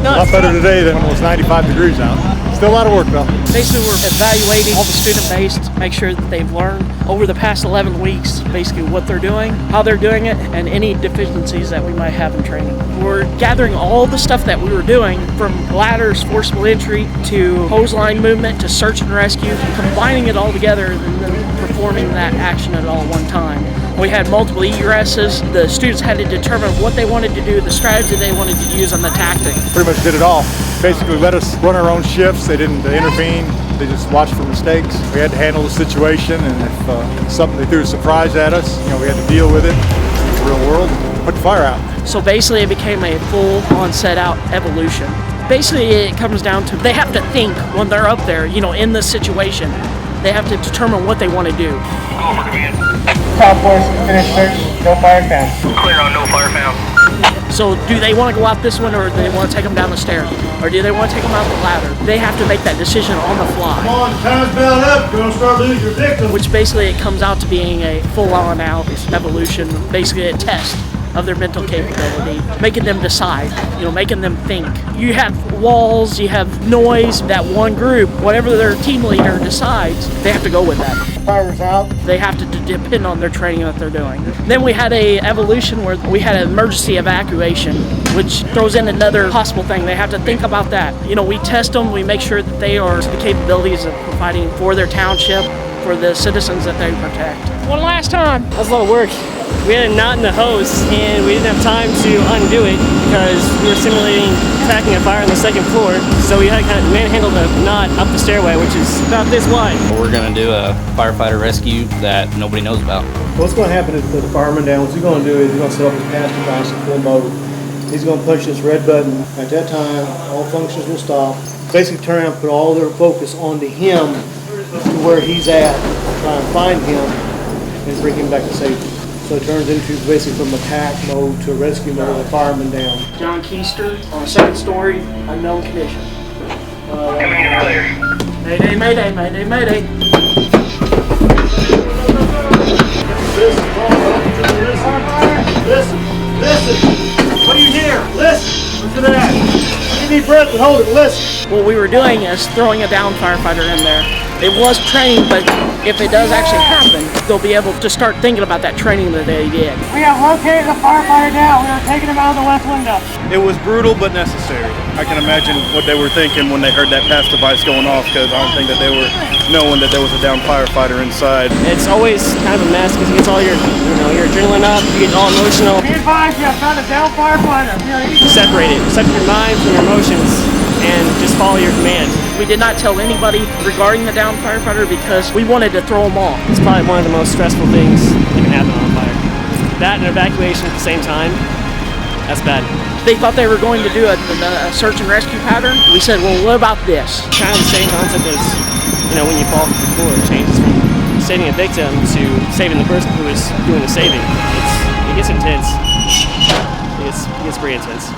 A lot better today than when it was 95 degrees out. Still a lot of work though. Basically, we're evaluating all the student base to make sure that they've learned over the past 11 weeks, basically what they're doing, how they're doing it, and any deficiencies that we might have in training. We're gathering all the stuff that we were doing, from ladders, forcible entry, to hose line movement, to search and rescue, combining it all together and then performing that action at all one time. We had multiple egresses. The students had to determine what they wanted to do, the strategy they wanted to use, and the tactic. Pretty much did it all. Basically let us run our own shifts. They didn't intervene. They just watched for mistakes. We had to handle the situation, and if something, they threw a surprise at us, we had to deal with it in the real world, put the fire out. So basically it became a full-on set-out evolution. Basically it comes down to they have to think when they're up there, in this situation. They have to determine what they want to do. Go for command. Top force, finish search, no fire found. Clear on no fire found. So do they want to go out this one, or do they want to take them down the stairs? Or do they want to take them out the ladder? They have to make that decision on the fly. Come on, time's bound up. You're going to start losing your victims. Which basically it comes out to being a full-on out evolution, basically a test of their mental capability, making them decide, making them think. You have walls, you have noise. That one group, whatever their team leader decides, they have to go with that. Fire's out. They have to depend on their training that they're doing. Then we had a evolution where we had an emergency evacuation, which throws in another possible thing. They have to think about that. We test them, we make sure that they are the capabilities of providing for their township, for the citizens that they protect. One last time. That was a lot of work. We had a knot in the hose, and we didn't have time to undo it because we were simulating tracking a fire on the second floor. So we had to kind of manhandle the knot up the stairway, which is about this wide. We're going to do a firefighter rescue that nobody knows about. What's going to happen is put the fireman down. What he's going to do is he's going to set up his pass device in full mode. He's going to push this red button. At that time, all functions will stop. Basically turn around and put all their focus onto him to where he's at, try and find him and bring him back to safety. So it turns into basically from attack mode to rescue mode, the fireman down. John Keister on the second story, unknown condition. Commander clear. Mayday, mayday, mayday, mayday. Listen. What do you hear? Listen to that. Take a deep breath and hold it. Listen. What we were doing is throwing a down firefighter in there. It was training, but if it does actually happen, they'll be able to start thinking about that training that they did. We have located the firefighter down. We are taking him out of the left window. It was brutal but necessary. I can imagine what they were thinking when they heard that pass device going off, because I don't think that they were knowing that there was a down firefighter inside. It's always kind of a mess because it gets all your adrenaline up, you get all emotional. Be advised, you have found a down firefighter. Separate it. Separate your mind from your emotions and just follow your command. We did not tell anybody regarding the down firefighter because we wanted to throw them off. It's probably one of the most stressful things that can happen on a fire. That and evacuation at the same time, that's bad. They thought they were going to do a search and rescue pattern. We said, well, what about this? Kind of the same concept as, when you fall from the floor, it changes from saving a victim to saving the person who is doing the saving. It gets intense. It gets pretty intense.